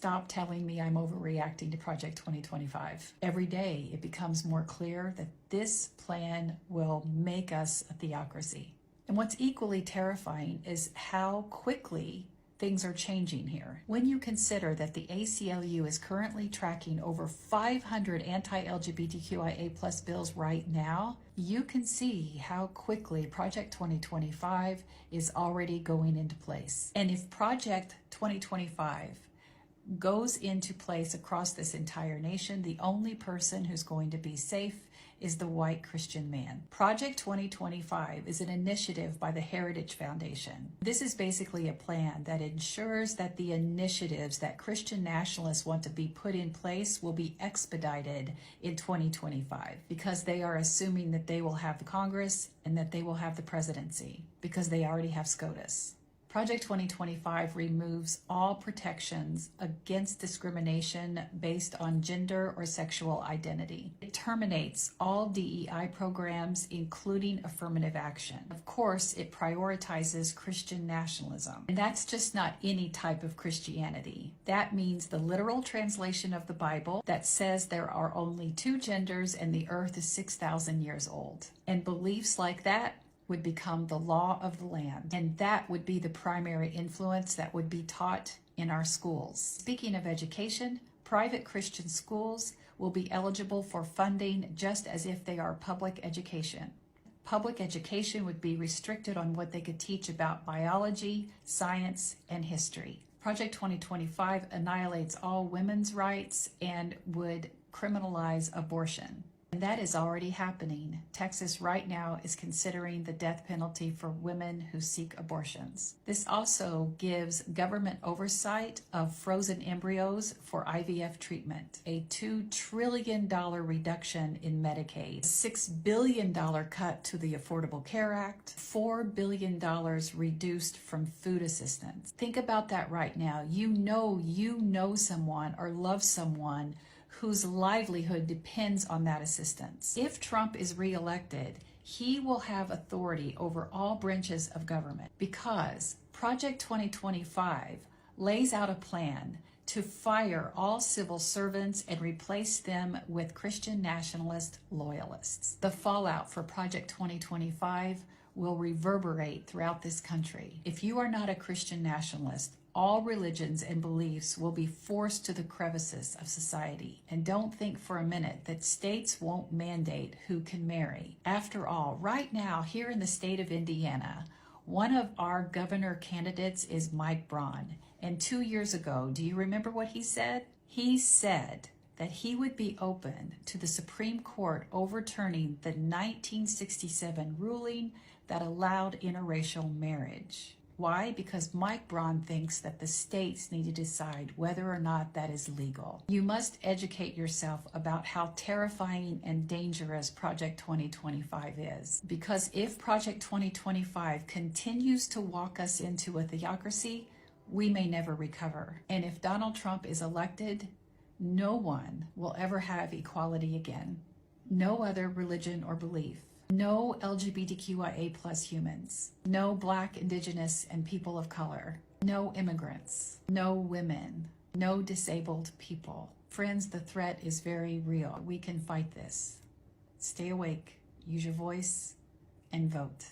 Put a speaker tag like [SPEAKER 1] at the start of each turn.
[SPEAKER 1] stop telling me I'm overreacting to Project 2025. Every day it becomes more clear that this plan will make us a theocracy. And what's equally terrifying is how quickly things are changing here. When you consider that the ACLU is currently tracking over 500 anti-LGBTQIA+ bills right now, you can see how quickly Project 2025 is already going into place. And if Project 2025 goes into place across this entire nation, the only person who's going to be safe is the white Christian man. Project 2025 is an initiative by the Heritage Foundation. This is basically a plan that ensures that the initiatives that Christian nationalists want to be put in place will be expedited in 2025 because they are assuming that they will have the Congress and that they will have the presidency because they already have SCOTUS. Project 2025 removes all protections against discrimination based on gender or sexual identity. It terminates all DEI programs, including affirmative action. Of course, it prioritizes Christian nationalism. And that's just not any type of Christianity. That means the literal translation of the Bible that says there are only two genders and the earth is 6,000 years old. And beliefs like that would become the law of the land. And that would be the primary influence that would be taught in our schools. Speaking of education, private Christian schools will be eligible for funding just as if they are public education. Public education would be restricted on what they could teach about biology, science, and history. Project 2025 annihilates all women's rights and would criminalize abortion. And that is already happening. Texas right now is considering the death penalty for women who seek abortions. This also gives government oversight of frozen embryos for IVF treatment, a $2 trillion reduction in Medicaid, a $6 billion cut to the Affordable Care Act, $4 billion reduced from food assistance. Think about that right now. You know someone or love someone whose livelihood depends on that assistance. If Trump is reelected, he will have authority over all branches of government because Project 2025 lays out a plan to fire all civil servants and replace them with Christian nationalist loyalists. The fallout for Project 2025 will reverberate throughout this country. If you are not a Christian nationalist, all religions and beliefs will be forced to the crevices of society. And don't think for a minute that states won't mandate who can marry. After all, right now, here in the state of Indiana, one of our governor candidates is Mike Braun. And 2 years ago, do you remember what he said? He said that he would be open to the Supreme Court overturning the 1967 ruling that allowed interracial marriage. Why? Because Mike Braun thinks that the states need to decide whether or not that is legal. You must educate yourself about how terrifying and dangerous Project 2025 is. Because if Project 2025 continues to walk us into a theocracy, we may never recover. And if Donald Trump is elected, no one will ever have equality again. No other religion or belief. No LGBTQIA+ humans, no Black, Indigenous, and people of color, no immigrants, no women, no disabled people. Friends, the threat is very real. We can fight this. Stay awake, use your voice, and vote.